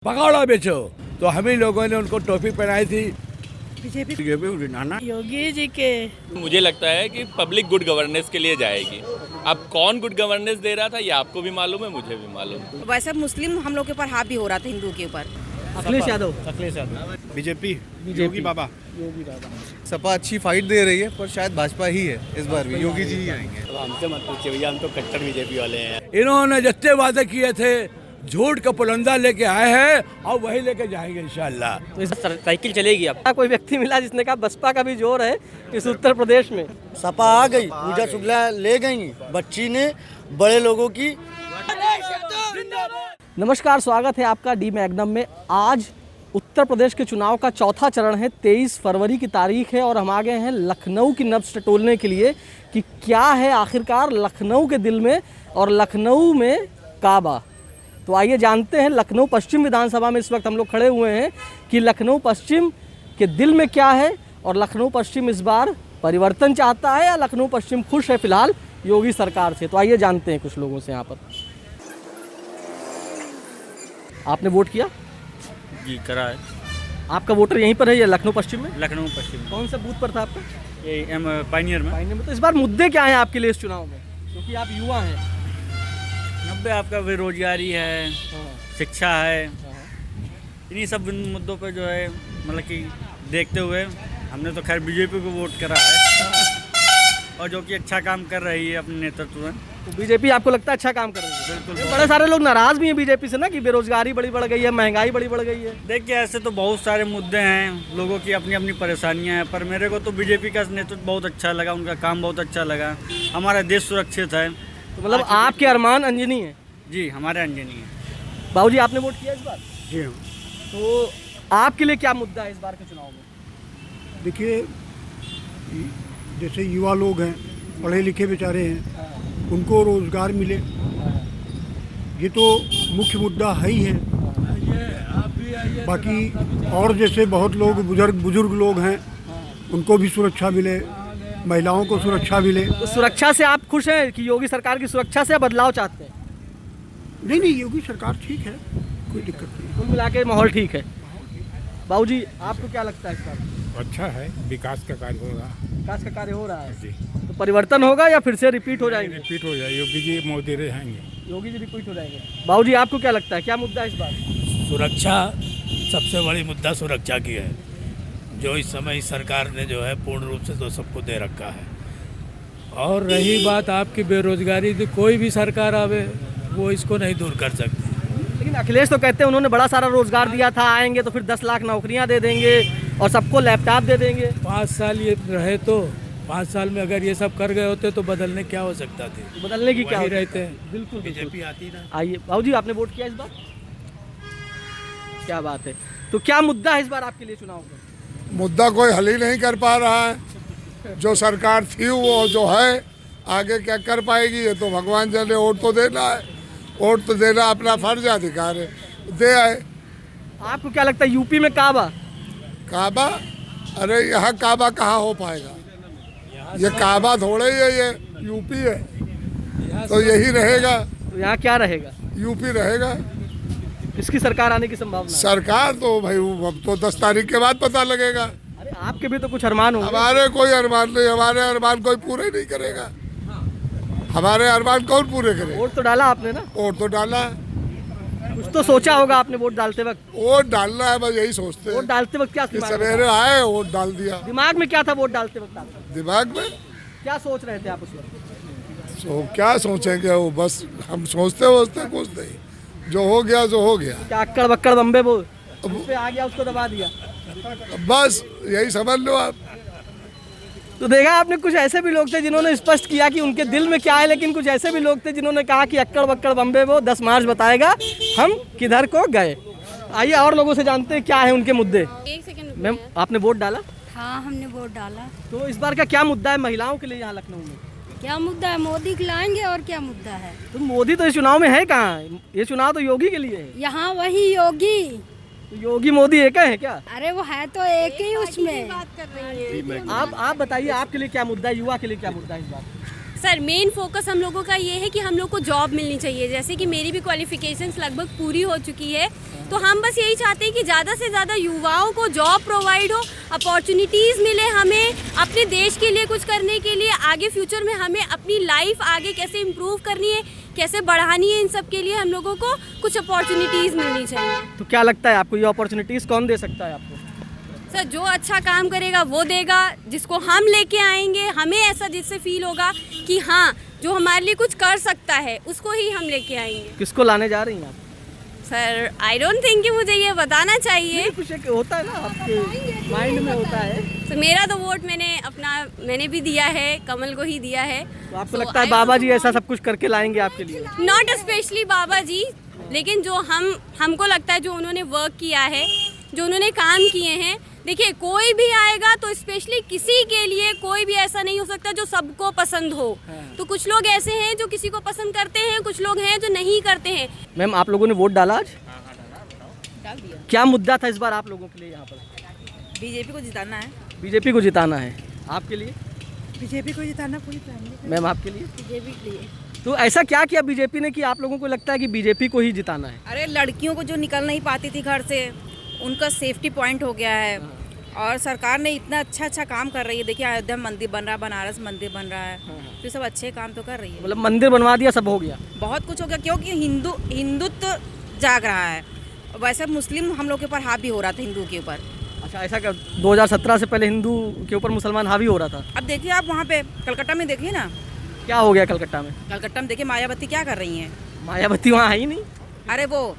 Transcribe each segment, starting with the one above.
पकौड़ा बेचो। तो हम ही लोगों ने उनको टोपी पहनाई थी। बीजेपी नाना योगी जी के। मुझे लगता है कि पब्लिक गुड गवर्नेंस के लिए जाएगी। अब कौन गुड गवर्नेंस दे रहा था ये आपको भी मालूम है, मुझे भी मालूम है। वैसे मुस्लिम हम लोग के ऊपर हावी हो रहा था, हिंदू के ऊपर। अखिलेश यादव। बीजेपी योगी बाबा सपा अच्छी फाइट दे रही है, पर शायद भाजपा ही है इस बार भी, योगी जी ही आएंगे। हमसे मत पूछिए भैया, हम तो कट्टर बीजेपी वाले हैं। इन्होंने जितने वादे किए थे झूठ का पुलंदा लेके आए हैं और वही लेके जाएंगे इंशाल्लाह। तो इस साइकिल चलेगी अब। कोई व्यक्ति मिला जिसने कहा बसपा का भी जोर है इस उत्तर प्रदेश में। सपा आ गई, पूजा शुक्ला ले गई बच्ची ने बड़े लोगों की। नमस्कार, स्वागत है आपका डी मैग्नम में। आज उत्तर प्रदेश के चुनाव का चौथा चरण है, 23 फरवरी की तारीख है और हम आ गए हैं लखनऊ की नब्ज़ टटोलने के लिए कि क्या है आखिरकार लखनऊ के दिल में और लखनऊ में काबा। तो आइए जानते हैं लखनऊ पश्चिम विधानसभा में इस वक्त हम लोग खड़े हुए हैं कि लखनऊ पश्चिम के दिल में क्या है और लखनऊ पश्चिम इस बार परिवर्तन चाहता है या लखनऊ पश्चिम खुश है फिलहाल योगी सरकार से। तो आइए जानते हैं कुछ लोगों से यहाँ पर। आपने वोट किया? जी करा है। आपका वोटर यहीं पर है या लखनऊ पश्चिम में? लखनऊ पश्चिम कौन सा बूथ पर था आपका? ये पाइनियर में। पाइनियर में। तो इस बार मुद्दे क्या हैं आपके लिए इस चुनाव में, क्योंकि आप युवा हैं? 90 आपका बेरोजगारी है, शिक्षा है, इन्हीं सब मुद्दों पे जो है मतलब कि देखते हुए हमने तो खैर बीजेपी को वोट करा है और जो कि अच्छा काम कर रही है अपने नेतृत्व में। तो बीजेपी आपको लगता है अच्छा काम कर रही है? बिल्कुल। बड़े सारे लोग नाराज भी हैं बीजेपी से ना कि बेरोजगारी बड़ी बढ़ गई है, महंगाई बड़ी बढ़ गई है। देखिए ऐसे तो बहुत सारे मुद्दे हैं, लोगों की अपनी अपनी परेशानियां हैं, पर मेरे को तो बीजेपी का नेतृत्व बहुत अच्छा लगा, उनका काम बहुत अच्छा लगा। हमारा देश सुरक्षित है। तो मतलब आपके अरमान अंजनी है? जी हमारे अंजनी है। बाबूजी आपने वोट किया इस बार? जी हाँ। तो आपके लिए क्या मुद्दा है इस बार के चुनाव में? देखिए, जैसे युवा लोग हैं, पढ़े लिखे बेचारे हैं, उनको रोजगार मिले, ये तो मुख्य मुद्दा है ही है। बाकी और जैसे बहुत लोग बुजुर्ग लोग हैं, उनको भी सुरक्षा मिले, महिलाओं को सुरक्षा मिले। तो सुरक्षा से आप खुश हैं कि योगी सरकार की सुरक्षा से बदलाव चाहते हैं? नहीं, योगी सरकार ठीक है, कोई दिक्कत नहीं। कुल मिला के माहौल ठीक है। बाबूजी आपको क्या लगता है इस बार? अच्छा है, विकास का कार्य होगा। विकास का कार्य हो रहा है जी। तो परिवर्तन होगा या फिर से रिपीट हो जाएंगे? रिपीट हो जाए, योगी जी मोदी रहेंगे। योगी जी रिपीट हो जाएंगे। बाबूजी आपको क्या लगता है क्या मुद्दा है इस बार? सुरक्षा सबसे बड़ी मुद्दा सुरक्षा की है, जो इस समय इस सरकार ने जो है पूर्ण रूप से तो सबको दे रखा है। और रही बात आपकी बेरोजगारी, तो कोई भी सरकार आवे वो इसको नहीं दूर कर सकती। लेकिन अखिलेश तो कहते हैं उन्होंने बड़ा सारा रोजगार दिया था, आएंगे तो फिर 10 लाख नौकरियां दे देंगे और सबको लैपटॉप दे देंगे। 5 साल ये रहे तो 5 साल में अगर ये सब कर गए होते तो बदलने क्या हो सकता थे? बदलने की क्या वही होती है? रहते हैं। बिल्कुल बीजेपी आती ना। आइए बाबूजी आपने वोट किया इस बार? क्या बात है। तो क्या मुद्दा है इस बार आपके लिए चुनाव में? मुद्दा कोई हल ही नहीं कर पा रहा है। जो सरकार थी वो जो है आगे क्या कर पाएगी, ये तो भगवान जाने। वोट तो देना है, वोट तो देना अपना फर्ज अधिकार है, दे आए। आपको क्या लगता है यूपी में काबा? काबा? अरे यहाँ काबा कहाँ हो पाएगा, ये काबा थोड़े ही है, ये यूपी है, तो यही रहेगा। तो यहाँ क्या रहेगा? यूपी रहेगा। किसकी सरकार आने की संभावना है? सरकार तो भाई अब तो 10 तारीख के बाद पता लगेगा। अरे आपके भी तो कुछ अरमान होंगे। हमारे कोई अरमान नहीं, हमारे अरमान कोई पूरे नहीं करेगा। हमारे अरमान कौन पूरे करे? वोट तो डाला आपने ना? वोट तो डाला, कुछ तो सोचा होगा आपने वोट डालते वक्त? वोट डालना है, बस यही सोचते हैं। वोट डालते वक्त क्या कि सवेरे आए वोट डाल दिया। दिमाग में क्या था वोट डालते वक्त आपका? दिमाग में क्या सोच रहे थे आप उस वक्त? क्या सोचेंगे, वो बस हम सोचते कुछ नहीं, जो हो गया जो हो गया। क्या अक्कड़ बक्कड़ बम्बे वो उस पे आ गया, उसको दबा दिया, बस यही समझ लो आप। तो देखा आपने कुछ ऐसे भी लोग थे जिन्होंने स्पष्ट किया कि उनके दिल में क्या है, लेकिन कुछ ऐसे भी लोग थे जिन्होंने कहा कि अक्कड़ बक्कड़ बम्बे वो 10 मार्च बताएगा हम किधर को गए। आइए और लोगों से जानते हैं क्या है उनके मुद्दे। एक सेकंड मैम आपने वोट डाला? हाँ हमने वोट डाला। तो इस बार का क्या मुद्दा है महिलाओं के लिए यहाँ लखनऊ में? क्या मुद्दा है? मोदी खिलाएंगे और क्या मुद्दा है? तो मोदी तो इस चुनाव में है कहाँ? ये चुनाव तो योगी के लिए है। यहाँ वही योगी। तो योगी मोदी एक है क्या? अरे वो है तो एक ही उसमें। आप बताइए आपके लिए क्या मुद्दा है, युवा के लिए क्या मुद्दा है इस बार? सर मेन फोकस हम लोगों का ये है कि हम लोग को जॉब मिलनी चाहिए। जैसे कि मेरी भी क्वालिफिकेशंस लगभग पूरी हो चुकी है, तो हम बस यही चाहते हैं कि ज़्यादा से ज़्यादा युवाओं को जॉब प्रोवाइड हो, अपॉर्चुनिटीज़ मिले हमें अपने देश के लिए कुछ करने के लिए। आगे फ्यूचर में हमें अपनी लाइफ आगे कैसे इम्प्रूव करनी है, कैसे बढ़ानी है, इन सब के लिए हम लोगों को कुछ अपॉर्चुनिटीज़ मिलनी चाहिए। तो क्या लगता है आपको ये अपॉर्चुनिटीज़ कौन दे सकता है आपको? सर जो अच्छा काम करेगा वो देगा, जिसको हम लेके आएंगे, हमें ऐसा जिससे फील होगा कि हाँ जो हमारे लिए कुछ कर सकता है उसको ही हम लेके आएंगे। किसको लाने जा रही हैं आप? सर आई डोंट थिंक कि मुझे ये बताना चाहिए। कुछ एक होता है ना आपके माइंड में होता है। तो मेरा तो वोट मैंने भी दिया है, कमल को ही दिया है। तो आपको लगता है बाबा जी ऐसा सब कुछ करके लाएंगे आपके लिए? नॉट स्पेशली बाबा जी, लेकिन जो हमको लगता है जो उन्होंने वर्क किया है, जो उन्होंने काम किए हैं। देखिए कोई भी आएगा तो स्पेशली किसी के लिए कोई भी ऐसा नहीं हो सकता जो सबको पसंद हो। तो कुछ लोग ऐसे हैं जो किसी को पसंद करते हैं, कुछ लोग हैं जो नहीं करते हैं। मैम आप लोगों ने वोट डाला आज? डाल दिया। क्या मुद्दा था इस बार आप लोगों के लिए यहाँ पर? बीजेपी को जिताना है। बीजेपी को जिताना है। आपके लिए? बीजेपी को जिताना पूरी फैमिली। मैम आपके लिए? बीजेपी के लिए। तो ऐसा क्या किया बीजेपी ने कि आप लोगों को लगता है कि बीजेपी को ही जिताना है? अरे लड़कियों को जो निकल नहीं पाती थी घर से, उनका सेफ्टी पॉइंट हो गया है। और सरकार ने इतना अच्छा काम कर रही है। देखिए अयोध्या मंदिर बन रहा है, बनारस मंदिर बन रहा है, तो सब अच्छे काम तो कर रही है। मतलब मंदिर बनवा दिया, सब हो गया, बहुत कुछ हो गया, क्योंकि हिंदुत्व जाग रहा है। वैसे मुस्लिम हम लोग के ऊपर हावी हो रहा था, हिंदू के ऊपर। अच्छा ऐसा क्या 2017 से पहले हिंदू के ऊपर मुसलमान हावी हो रहा था? अब देखिए आप वहाँ पे कलकत्ता में देखिए ना, क्या हो गया कलकत्ता में? कलकत्ता में देखिए मायावती क्या कर रही हैं। मायावती वहाँ है ही नहीं। अरे वो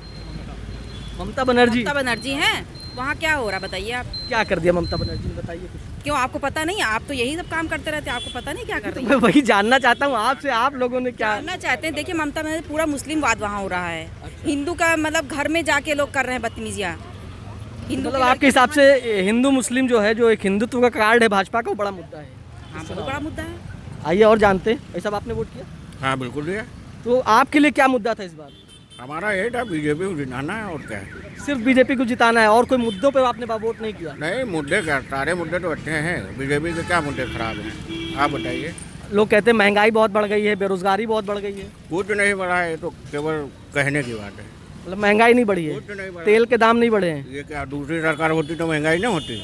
ममता बनर्जी हैं, वहाँ क्या हो रहा बताइए आप? क्या कर दिया ममता बनर्जी ने, बताइए कुछ। क्यों आपको पता नहीं? आप तो यही सब काम करते रहते हैं, आपको पता नहीं क्या कर रही मैं वही जानना चाहता हूँ आपसे, आप लोगों ने क्या जानना चाहते हैं? देखिए ममता बनर्जी पूरा मुस्लिमवाद वहाँ हो रहा है। हिंदू का मतलब घर में जाके लोग कर रहे हैं बदतमीजियाँ। हिंदू मतलब आपके हिसाब से हिंदू मुस्लिम जो है, जो एक हिंदुत्व का कार्ड है भाजपा का, वो बड़ा मुद्दा है? हाँ बहुत बड़ा मुद्दा है। आइए और जानते हैं। ऐसा आपने वोट किया? हाँ बिल्कुल दिया। तो आपके लिए क्या मुद्दा था इस बार? हमारा ये था बीजेपी को जिताना है, और क्या है। सिर्फ बीजेपी को जिताना है, और कोई मुद्दों पे आपने वोट नहीं किया? नहीं, मुद्दे क्या, सारे मुद्दे तो अच्छे हैं। बीजेपी के क्या मुद्दे खराब हैं, आप बताइए। लोग कहते हैं महंगाई बहुत बढ़ गई है, बेरोजगारी बहुत बढ़ गई है। कुछ नहीं बढ़ा है, तो केवल कहने की बात है। मतलब महंगाई नहीं बढ़ी है, कुछ नहीं बढ़ा। तेल के दाम नहीं बढ़े हैं। ये क्या दूसरी सरकार होती तो महंगाई नहीं होती?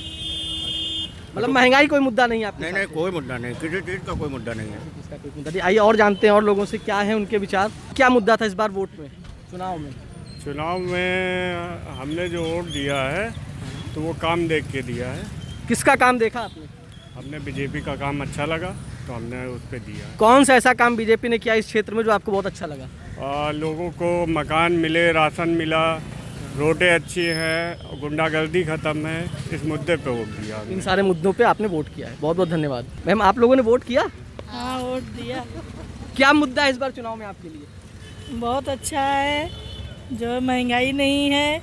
मतलब महंगाई कोई मुद्दा नहीं है आपके? नहीं, कोई मुद्दा नहीं, किसी चीज़ का कोई मुद्दा नहीं है। इसका कोई मुद्दा नहीं। आइए और जानते हैं और लोगों से क्या है उनके विचार। क्या मुद्दा था इस बार वोट में, चुनाव में? चुनाव में हमने जो वोट दिया है तो वो काम देख के दिया है। किसका काम देखा आपने? हमने बीजेपी का काम अच्छा लगा तो हमने उस पर दिया। कौन सा ऐसा काम बीजेपी ने किया इस क्षेत्र में जो आपको बहुत अच्छा लगा? लोगों को मकान मिले, राशन मिला, रोडें अच्छी हैं, गुंडागर्दी ख़त्म है, इस मुद्दे पे वोट दिया। इन सारे मुद्दों पे आपने वोट किया है, बहुत बहुत धन्यवाद। मैम आप लोगों ने वोट किया? हाँ वोट दिया। क्या मुद्दा है इस बार चुनाव में आपके लिए? बहुत अच्छा है, जो महंगाई नहीं है,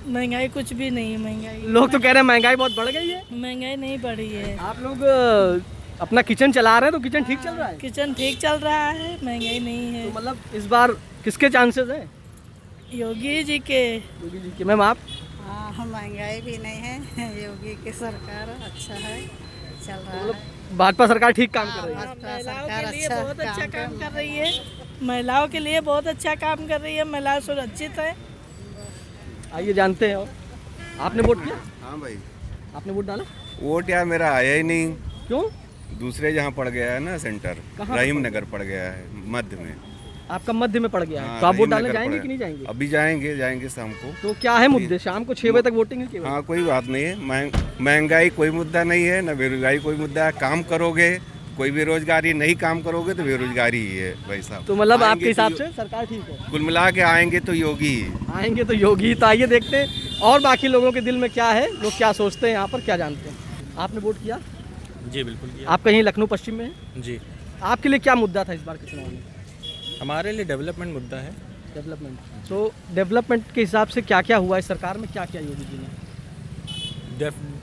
महंगाई कुछ भी नहीं है। महंगाई लोग तो कह रहे हैं महंगाई बहुत बढ़ गई है। महंगाई नहीं बढ़ी है। आप लोग अपना किचन चला रहे हैं, तो किचन ठीक चल रहा है? किचन ठीक चल रहा है, महंगाई नहीं है। तो मतलब इस बार किसके चांसेस हैं? योगी जी के। योगी जी के। मैम आप? हाँ महंगाई भी नहीं है, योगी की सरकार अच्छा है, चल रहा है। भाजपा सरकार ठीक काम कर रही है। महिलाओं के लिए बहुत अच्छा काम कर रही है, महिलाओं के लिए बहुत अच्छा काम कर रही है, महिलाएं सुरक्षित है। आइए जानते हैं। और आपने वोट किया? हाँ भाई। आपने वोट डाला? वोट यार मेरा आया ही नहीं। क्यों? दूसरे जहाँ पड़ गया है ना सेंटर, रहीम नगर पड़ गया है मध्य में। आपका मध्य में पड़ गया है? हाँ, तो आप वोट डालने रहीम नगर जाएंगे पड़ा कि नहीं जाएंगे? अभी जाएंगे शाम को। तो क्या है मुद्दे? शाम को 6 बजे तक वोटिंग है केवल? हाँ कोई बात नहीं है, महंगाई कोई मुद्दा नहीं है, न बेरोजगारी कोई मुद्दा है। काम करोगे कोई बेरोजगारी, नहीं काम करोगे तो बेरोजगारी ही है भाई साहब। तो मतलब आपके हिसाब से सरकार ठीक है? कुल मिला के आएंगे तो योगी ही। आएंगे तो योगी। तो आइए देखते हैं और बाकी लोगों के दिल में क्या है, लोग क्या सोचते हैं, यहाँ पर क्या जानते हैं। आपने वोट किया? जी बिल्कुल किया। आप कहीं लखनऊ पश्चिम में हैं? जी। आपके लिए क्या मुद्दा था इस बार के चुनाव में? हमारे लिए डेवलपमेंट मुद्दा है। डेवलपमेंट। तो डेवलपमेंट के हिसाब से क्या क्या हुआ है सरकार में, क्या क्या योगी जी ने?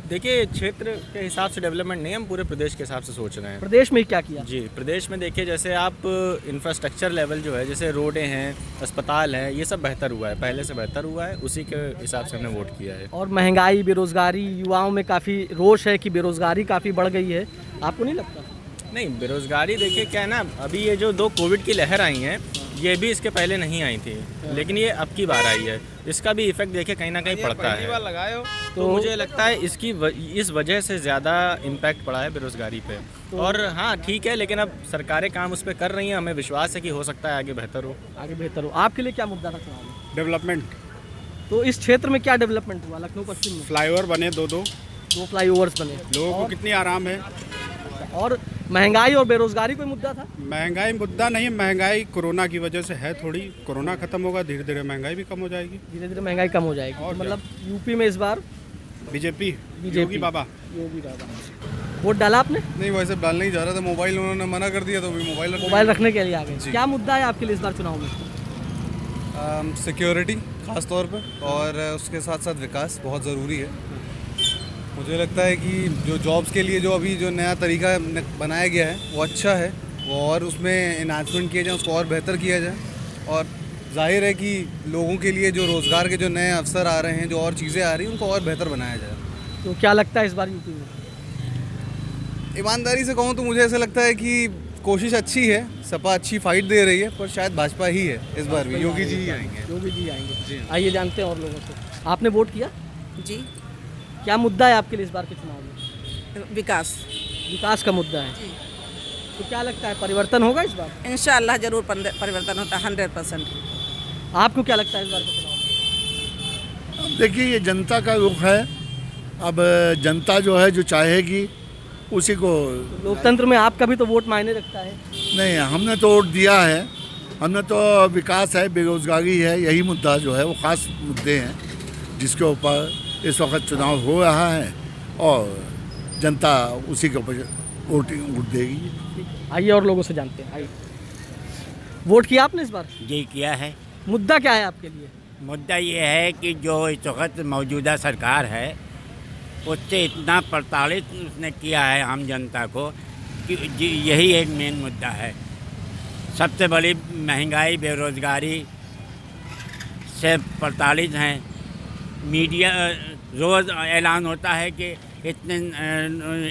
देखिए क्षेत्र के हिसाब से डेवलपमेंट नहीं, हम पूरे प्रदेश के हिसाब से सोच रहे हैं। प्रदेश में क्या किया? जी प्रदेश में देखिए, जैसे आप इंफ्रास्ट्रक्चर लेवल जो है, जैसे रोडें हैं, अस्पताल हैं, ये सब बेहतर हुआ है, पहले से बेहतर हुआ है, उसी के हिसाब से हमने वोट किया है। और महंगाई, बेरोजगारी, युवाओं में काफ़ी रोष है कि बेरोजगारी काफ़ी बढ़ गई है, आपको नहीं लगता? नहीं, बेरोजगारी देखिए क्या है ना, अभी ये जो 2 कोविड की लहर आई हैं, ये भी इसके पहले नहीं आई थी, लेकिन ये अब की बार आई है। इसका भी इफेक्ट देखिए कहीं ना कहीं पड़ता है। तो मुझे लगता है इस वजह से ज़्यादा इम्पैक्ट पड़ा है बेरोजगारी पे। और हाँ ठीक है, लेकिन अब सरकारें काम उस पर कर रही हैं, हमें विश्वास है कि हो सकता है आगे बेहतर हो। आपके लिए क्या मुद्दा था चुनाव में? डेवलपमेंट। तो इस क्षेत्र में क्या डेवलपमेंट हुआ लखनऊ पश्चिम में? फ्लाईओवर बने 2 फ्लाईओवर्स बने। लोगों को कितनी आराम है। और महंगाई और बेरोजगारी कोई मुद्दा था? महंगाई मुद्दा नहीं, महंगाई कोरोना की वजह से है थोड़ी। कोरोना खत्म होगा, धीरे धीरे महंगाई भी कम हो जाएगी। धीरे धीरे महंगाई कम हो जाएगी। तो मतलब यूपी में इस बार बीजेपी योगी बाबा। वोट डाला आपने? नहीं, वैसे डालने ही जा रहा था, मोबाइल उन्होंने मना कर दिया तो भी मोबाइल रखने के लिए आ गए। क्या मुद्दा है आपके लिए इस बार चुनाव में? सिक्योरिटी खास तौर पर, और उसके साथ साथ विकास बहुत ज़रूरी है। मुझे लगता है कि जो जॉब्स के लिए जो अभी जो नया तरीका बनाया गया है वो अच्छा है, और उसमें इन्हांसमेंट किया जाए, उसको और बेहतर किया जाए। और जाहिर है कि लोगों के लिए जो रोज़गार के जो नए अवसर आ रहे हैं, जो और चीज़ें आ रही हैं, उनको और बेहतर बनाया जाए। तो क्या लगता है इस बार यूपी में? ईमानदारी से कहूँ तो मुझे ऐसा लगता है कि कोशिश अच्छी है, सपा अच्छी फाइट दे रही है, पर शायद भाजपा ही है इस बार भी। योगी जी ही आएंगे। आइए जानते हैं और लोगों से। आपने वोट किया? जी। क्या मुद्दा है आपके लिए इस बार के चुनाव में? विकास का मुद्दा है। तो क्या लगता है परिवर्तन होगा इस बार? इंशाअल्लाह जरूर परिवर्तन होता है, 100%। आपको क्या लगता है इस बार के चुनाव में? अब देखिए, ये जनता का रुख है। अब जनता जो है जो चाहेगी उसी को। लोकतंत्र में आपका भी तो वोट मायने रखता है। नहीं, हमने तो वोट दिया है। हमने तो विकास है, बेरोजगारी है, यही मुद्दा जो है वो ख़ास मुद्दे हैं जिसके ऊपर इस वक्त चुनाव हो रहा है, और जनता उसी के ऊपर वोट देगी। आइए और लोगों से जानते हैं। आइए, वोट किया आपने इस बार? जी किया है। मुद्दा क्या है आपके लिए? मुद्दा ये है कि जो इस वक्त मौजूदा सरकार है उससे इतना प्रताड़ित उसने किया है आम जनता को कि यही एक मेन मुद्दा है। सबसे बड़ी महंगाई, बेरोज़गारी से प्रताड़ित हैं। मीडिया रोज़ ऐलान होता है कि इतने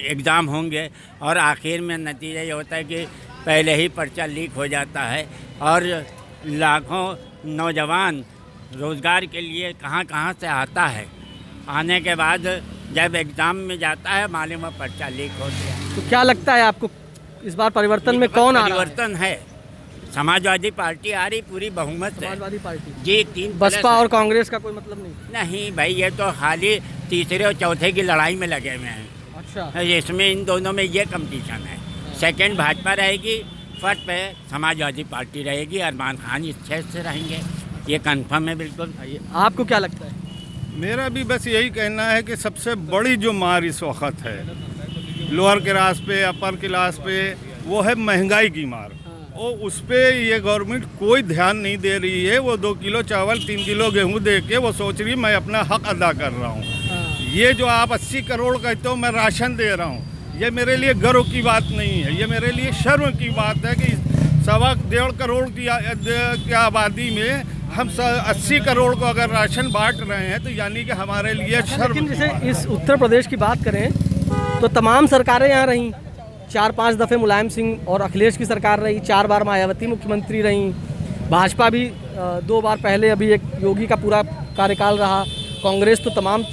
एग्ज़ाम होंगे, और आखिर में नतीजा ये होता है कि पहले ही पर्चा लीक हो जाता है, और लाखों नौजवान रोज़गार के लिए कहाँ से आता है। आने के बाद जब एग्ज़ाम में जाता है मालूम है पर्चा लीक हो गया। तो क्या लगता है आपको इस बार परिवर्तन में कौन आ रहा है? परिवर्तन है, समाजवादी पार्टी आ रही पूरी बहुमत से। समाजवादी पार्टी जी, 3 बसपा और कांग्रेस का कोई मतलब नहीं भाई, ये तो हाली तीसरे और चौथे की लड़ाई में लगे हुए हैं। अच्छा। इसमें इन दोनों में ये कंपटीशन है। सेकंड भाजपा रहेगी, फर्स्ट पे समाजवादी पार्टी रहेगी, अरमान खान इस क्षेत्र से रहेंगे, ये कंफर्म है बिल्कुल। आपको क्या लगता है? मेरा भी बस यही कहना है कि सबसे बड़ी जो मार इस वक्त है लोअर क्लास पे, अपर क्लास पे, वो है महंगाई की मार। और उस पर ये गवर्नमेंट कोई ध्यान नहीं दे रही है। वो 2 किलो चावल 3 किलो गेहूं दे के वो सोच रही मैं अपना हक अदा कर रहा हूँ। ये जो आप 80 करोड़ कहते हो मैं राशन दे रहा हूँ, ये मेरे लिए गर्व की बात नहीं है, ये मेरे लिए शर्म की बात है कि 1.25 करोड़ की आबादी में हम 80 करोड़ को अगर राशन बांट रहे हैं तो यानी कि हमारे लिए शर्म। लेकिन जैसे इस उत्तर प्रदेश की बात करें तो तमाम सरकारें यहाँ रहीं। 4-5 दफ़े मुलायम सिंह और अखिलेश की सरकार रही, 4 बार मायावती मुख्यमंत्री रहीं, भाजपा भी 2 बार पहले, अभी एक योगी का पूरा कार्यकाल रहा, कांग्रेस तो तमाम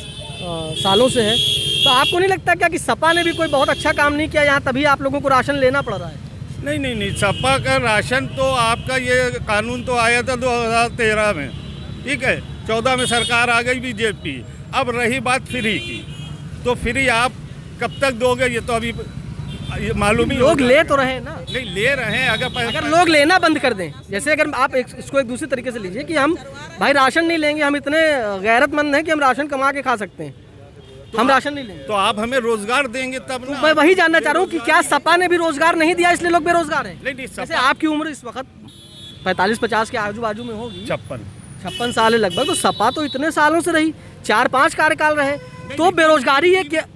सालों से है। तो आपको नहीं लगता क्या कि सपा ने भी कोई बहुत अच्छा काम नहीं किया यहाँ, तभी आप लोगों को राशन लेना पड़ रहा है? नहीं, सपा का राशन तो आपका ये कानून तो आया था 2013 में, ठीक है। 14 में सरकार आ गई बीजेपी। अब रही बात फ्री की, तो फ्री आप कब तक दोगे ये तो अभी मालूम ही। लोग ले तो रहे हैं ना। नहीं, ले रहे हैं। अगर लोग लेना बंद कर दें, जैसे अगर आप इसको एक दूसरे तरीके से लीजिए कि हम भाई राशन नहीं लेंगे, हम इतने गैरतमंद हैं कि हम राशन कमा के खा सकते हैं, हम राशन नहीं लेंगे, तो आप हमें रोजगार देंगे तब ना। मैं वही जानना चाह रहा हूँ कि क्या सपा ने भी रोजगार नहीं दिया इसलिए लोग बेरोजगार हैं? नहीं, जैसे आपकी उम्र इस वक्त 45-50 के आजू बाजू में होगी, 56 साल है लगभग, तो सपा तो इतने सालों से रही, 4-5 कार्यकाल रहे, तो बेरोजगारी है क्या?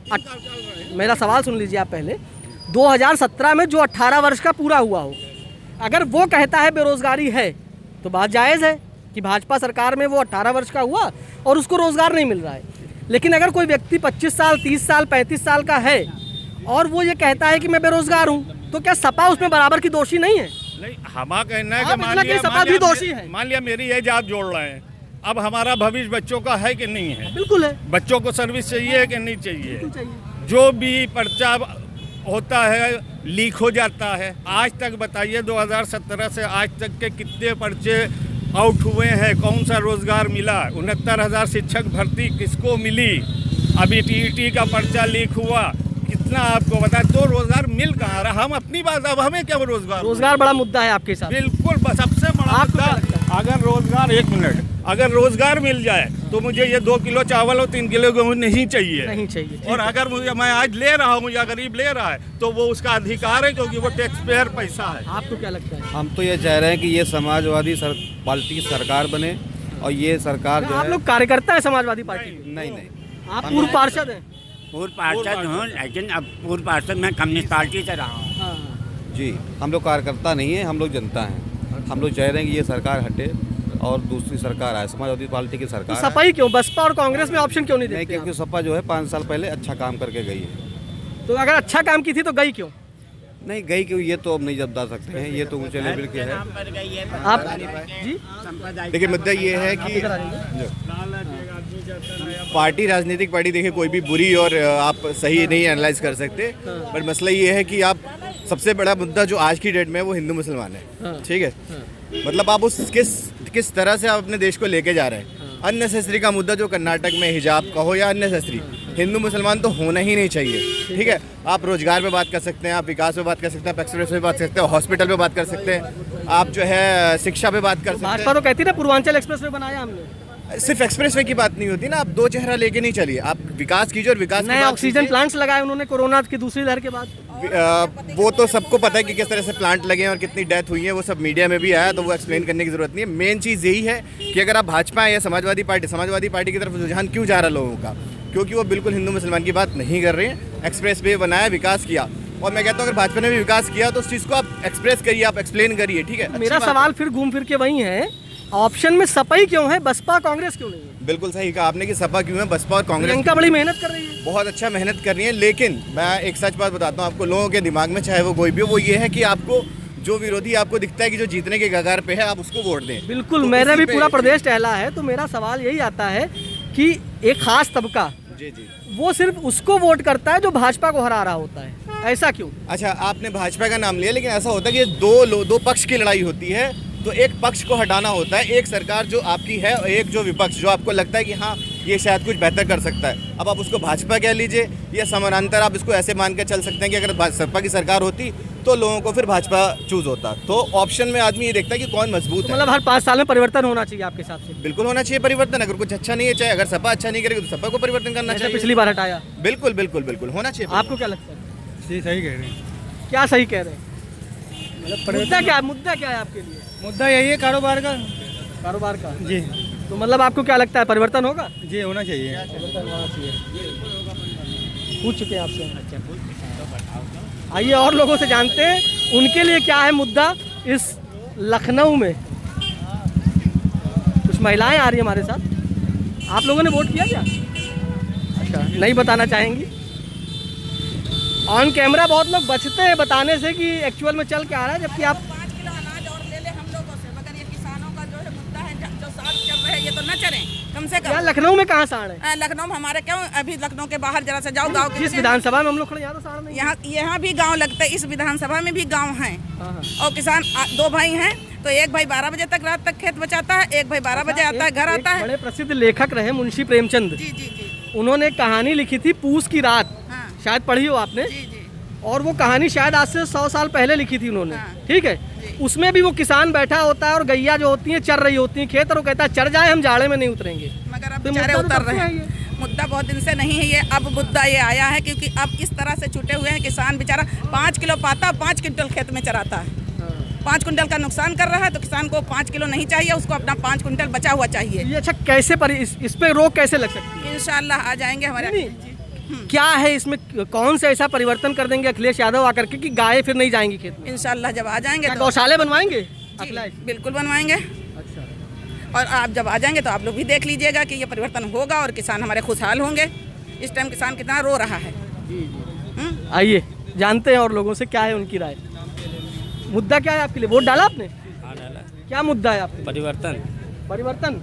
मेरा सवाल सुन लीजिए आप पहले। 2017 में जो 18 वर्ष का पूरा हुआ हो, अगर वो कहता है बेरोजगारी है तो बात जायज़ है कि भाजपा सरकार में वो 18 वर्ष का हुआ और उसको रोजगार नहीं मिल रहा है। लेकिन अगर कोई व्यक्ति 25 साल, 30 साल, 35 साल का है और वो ये कहता है कि मैं बेरोजगार हूँ, तो क्या सपा उसमें बराबर की दोषी नहीं है? नहीं, हमारा कहना है आप कि इतना कि सपा भी दोषी है। मान लिया मेरी एज आप जोड़ रहे हैं, अब हमारा भविष्य बच्चों का है कि नहीं है? बिल्कुल है। बच्चों को सर्विस चाहिए कि नहीं चाहिए? जो भी पर्चा होता है लीक हो जाता है। आज तक बताइए 2017 से आज तक के कितने पर्चे आउट हुए हैं, कौन सा रोजगार मिला? 69,000 शिक्षक भर्ती किसको मिली? अभी टीईटी का पर्चा लीक हुआ, कितना आपको बता, तो रोजगार मिल कहाँ रहा? हम अपनी बात, अब हमें क्या रोजगार बड़ा मुद्दा है आपके साथ? बिल्कुल, बस सबसे बड़ा मुद्दा। अगर रोजगार, एक मिनट, अगर रोजगार मिल जाए तो मुझे ये 2 किलो चावल और 3 किलो गेहूँ नहीं चाहिए। और अगर मुझे, मैं आज ले रहा हूँ या गरीब ले रहा है तो वो उसका अधिकार है, क्योंकि वो टैक्स पेयर पैसा है। आपको क्या लगता है? हम तो ये चाह रहे हैं कि ये समाजवादी पार्टी की सरकार बने, और ये सरकार जो आप लोग कार्यकर्ता है समाजवादी पार्टी? नहीं, आप पूर्व पार्षद हैं? पूर्व पार्षद हूँ, लेकिन अब पूर्व पार्षद मैं कम्युनिस्ट पार्टी से रहा हूँ। जी, हम लोग कार्यकर्ता नहीं है, हम लोग जनता हैं। हम लोग चाह रहे हैं कि ये सरकार हटे और दूसरी सरकार आए, समाजवादी पार्टी की सरकार। सपा ही क्यों? बसपा और कांग्रेस में ऑप्शन क्यों नहीं देते? क्योंकि सपा जो है 5 साल पहले अच्छा काम करके गई है। तो अगर अच्छा काम की थी तो गई क्यों? नहीं गई क्यों, ये तो अब नहीं जब बता सकते हैं, ये तो ऊंचे लेवल के है। आप जी देखिए, मुद्दा ये है कि पार्टी, राजनीतिक पार्टी, देखिए कोई भी बुरी और आप सही नहीं एनालाइज कर सकते, पर मसला ये है कि आप, सबसे बड़ा मुद्दा जो आज की डेट में है वो हिंदू मुसलमान है। ठीक है, मतलब आप उस किस तरह से आप अपने देश को लेके जा रहे हैं। अननेसेसरी का मुद्दा जो कर्नाटक में हिजाब का हो या अननेसेसरी, हिंदू मुसलमान तो होना ही नहीं चाहिए। ठीक है, आप रोजगार पे बात कर सकते हैं, आप विकास पे बात कर सकते हैं, आप एक्सप्रेस पे बात कर सकते हैं, हॉस्पिटल पे बात कर सकते हैं, आप जो है शिक्षा पे बात कर सकते हैं। भाजपा तो कहती है ना पूर्वांचल एक्सप्रेस वे बनाया हमने। सिर्फ एक्सप्रेस वे की बात नहीं होती ना, आप 2 चेहरा लेके नहीं चलिए, आप विकास कीजिए और विकास नए ऑक्सीजन प्लांट्स लगाए उन्होंने कोरोना की दूसरी लहर के बाद। वो तो सबको पता है कि किस तरह से प्लांट लगे हैं और कितनी डेथ हुई है, वो सब मीडिया में भी आया, तो वो एक्सप्लेन करने की जरूरत नहीं है। मेन चीज़ यही है कि अगर आप भाजपा है या समाजवादी पार्टी की तरफ रुझान क्यों जा रहा है लोगों का, क्योंकि वो बिल्कुल हिंदू मुसलमान की बात नहीं कर रहे हैं। एक्सप्रेस वे बनाया, विकास किया, और मैं कहता हूँ अगर भाजपा ने भी विकास किया तो उस चीज़ को आप एक्सप्रेस करिए, आप एक्सप्लेन करिए। ठीक है, मेरा सवाल फिर घूम फिर के वही है, ऑप्शन में सपा ही क्यों है, बसपा कांग्रेस क्यों नहीं है? बिल्कुल सही कहा आपने कि सपा क्यों है, बसपा और कांग्रेस। प्रियंका बड़ी मेहनत कर रही है, बहुत अच्छा मेहनत कर रही है, लेकिन मैं एक सच बात बताता हूँ आपको, लोगों के दिमाग में चाहे वो कोई भी हो, वो ये है कि आपको जो विरोधी आपको दिखता है कि जो जीतने के कगार पे है, आप उसको वोट दें। बिल्कुल, तो मैंने भी पूरा प्रदेश टहला है, तो मेरा सवाल यही आता है कि एक खास तबका जी वो सिर्फ उसको वोट करता है जो भाजपा को हरा रहा होता है, ऐसा क्यों? अच्छा, आपने भाजपा का नाम लिया, लेकिन ऐसा होता है कि दो पक्ष की लड़ाई होती है, तो एक पक्ष को हटाना होता है, एक सरकार जो आपकी है और एक जो विपक्ष जो आपको लगता है कि हाँ ये शायद कुछ बेहतर कर सकता है। अब आप उसको भाजपा कह लीजिए या समानांतर आप इसको ऐसे मान के चल सकते हैं कि अगर सपा की सरकार होती तो लोगों को फिर भाजपा चूज होता। तो ऑप्शन में आदमी ये देखता है कि कौन मजबूत है। मतलब हर 5 साल में परिवर्तन होना चाहिए आपके हिसाब से? बिल्कुल होना चाहिए परिवर्तन, अगर कुछ अच्छा नहीं है, चाहे अगर सपा अच्छा नहीं करेगी तो सपा को परिवर्तन करना चाहिए। पिछली बार हटाया। बिल्कुल बिल्कुल बिल्कुल होना चाहिए। आपको क्या लगता है? सही कह रहे हैं। क्या सही कह रहे हैं? मुद्दा क्या है आपके लिए? मुद्दा यही है कारोबार का जी। तो मतलब आपको क्या लगता है परिवर्तन होगा? जी होना चाहिए। पूछ चुके हैं आपसे। आइए और लोगों से जानते हैं उनके लिए क्या है मुद्दा इस लखनऊ में। कुछ महिलाएं आ रही हैं हमारे साथ। आप लोगों ने वोट किया क्या? अच्छा, नहीं बताना चाहेंगी? ऑन कैमरा बहुत लोग बचते हैं बताने से कि एक्चुअल में चल क्या रहा है, जबकि आप 5 किलो अनाज और ले ले हम लोगों से, मगर ये किसानों का जो है मुद्दा है, जो साथ चल रहे हैं ये तो न चले कम से कम। यार लखनऊ में कहाँ साड़ है? लखनऊ में हमारे क्यों, अभी लखनऊ के बाहर जरा सा जाओ गाँव के। जिस विधानसभा में हम लोग खड़े यहाँ तो साड़ नहीं। यहाँ भी गाँव लगता है, इस विधानसभा में भी गाँव है, और किसान 2 भाई हैं, तो एक भाई 12 बजे तक रात तक खेत बचाता है, एक भाई 12 बजे आता है घर आता है। बड़े प्रसिद्ध लेखक रहे मुंशी प्रेमचंद, उन्होंने कहानी लिखी थी पूस की रात, शायद पढ़ी हो आपने। और वो कहानी शायद आज से 100 साल पहले लिखी थी उन्होंने। ठीक है, उसमें भी वो किसान बैठा होता है और गैया जो होती हैं चर रही होती हैं खेत, और वो कहता है चर जाए हम जाड़े में नहीं उतरेंगे। मगर अब बेचारे उतर रहे हैं। मुद्दा बहुत दिन से नहीं है ये, अब मुद्दा ये आया है क्योंकि अब इस तरह से छूटे हुए हैं किसान बेचारा 5 किलो पाता, 5 क्विंटल खेत में चराता है, 5 क्विंटल का नुकसान कर रहा है, तो किसान को 5 किलो नहीं चाहिए, उसको अपना 5 क्विंटल बचा हुआ चाहिए। ये अच्छा कैसे इस पे रोक कैसे लग सकती है? इंशाल्लाह आ जाएंगे हमारे। क्या है इसमें, कौन से ऐसा परिवर्तन कर देंगे अखिलेश यादव आकर के कि गाय फिर नहीं जाएंगी खेत में? इंशाल्लाह जब आ जाएंगे तो गौशाले बनवाएंगे। बिल्कुल बनवाएंगे। अच्छा, और आप जब आ जाएंगे तो आप लोग भी देख लीजिएगा कि ये परिवर्तन होगा और किसान हमारे खुशहाल होंगे। इस टाइम किसान कितना रो रहा है। आइए जानते हैं और लोगों से क्या है उनकी राय। मुद्दा क्या है आपके लिए? वोट डाला आपने? हाँ डाला। क्या मुद्दा है आपके? परिवर्तन। परिवर्तन।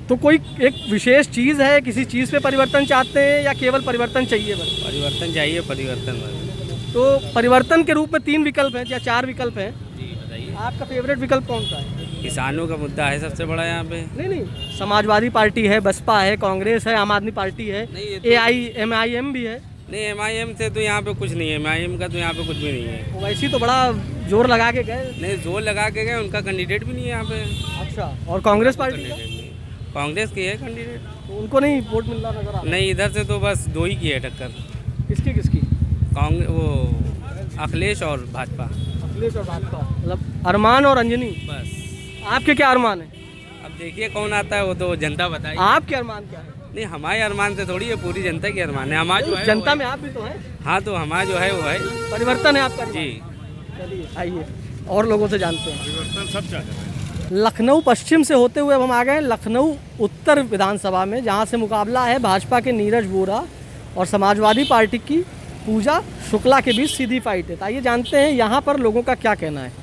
तो कोई एक विशेष चीज़ है, किसी चीज़ पे परिवर्तन चाहते हैं या केवल परिवर्तन चाहिए बस? परिवर्तन चाहिए, परिवर्तन बस। तो परिवर्तन के रूप में 3 विकल्प हैं या 4 विकल्प हैं, जी बताइए। आपका फेवरेट विकल्प कौन सा है? किसानों का मुद्दा है सबसे बड़ा यहाँ पे। नहीं, समाजवादी पार्टी है, बसपा है, कांग्रेस है, आम आदमी पार्टी है, AIMIM भी है। नहीं, MIM से तो यहाँ पे कुछ नहीं है, MIM का तो यहाँ पे कुछ भी नहीं है। वैसे तो बड़ा जोर लगा के गए। नहीं, जोर लगा के गए, उनका कैंडिडेट भी नहीं है यहाँ पे। अच्छा, और कांग्रेस पार्टी का? कांग्रेस की है कैंडिडेट, तो उनको नहीं वोट मिल रहा नजर आ रहा? नहीं, इधर से तो बस 2 ही की है टक्कर। किसकी किसकी? कांग्रेस, वो अखिलेश और भाजपा। अखिलेश और भाजपा, मतलब अरमान और अंजनी। बस। आपके क्या अरमान है? अब देखिए कौन आता है, वो तो जनता बताएगी। आपके अरमान क्या है? नहीं, हमारे अरमान से थोड़ी है, पूरी जनता के अरमान है। हमारा जो है जनता में आप भी तो हैं। हाँ, तो हमारा जो है वो है परिवर्तन है आपका जी। चलिए आइए और लोगों से जानते हैं। परिवर्तन सब चाहते हैं। लखनऊ पश्चिम से होते हुए अब हम आ गए लखनऊ उत्तर विधानसभा में, जहां से मुकाबला है भाजपा के नीरज वोरा और समाजवादी पार्टी की पूजा शुक्ला के बीच सीधी फाइट है। तो आइए जानते हैं यहाँ पर लोगों का क्या कहना है।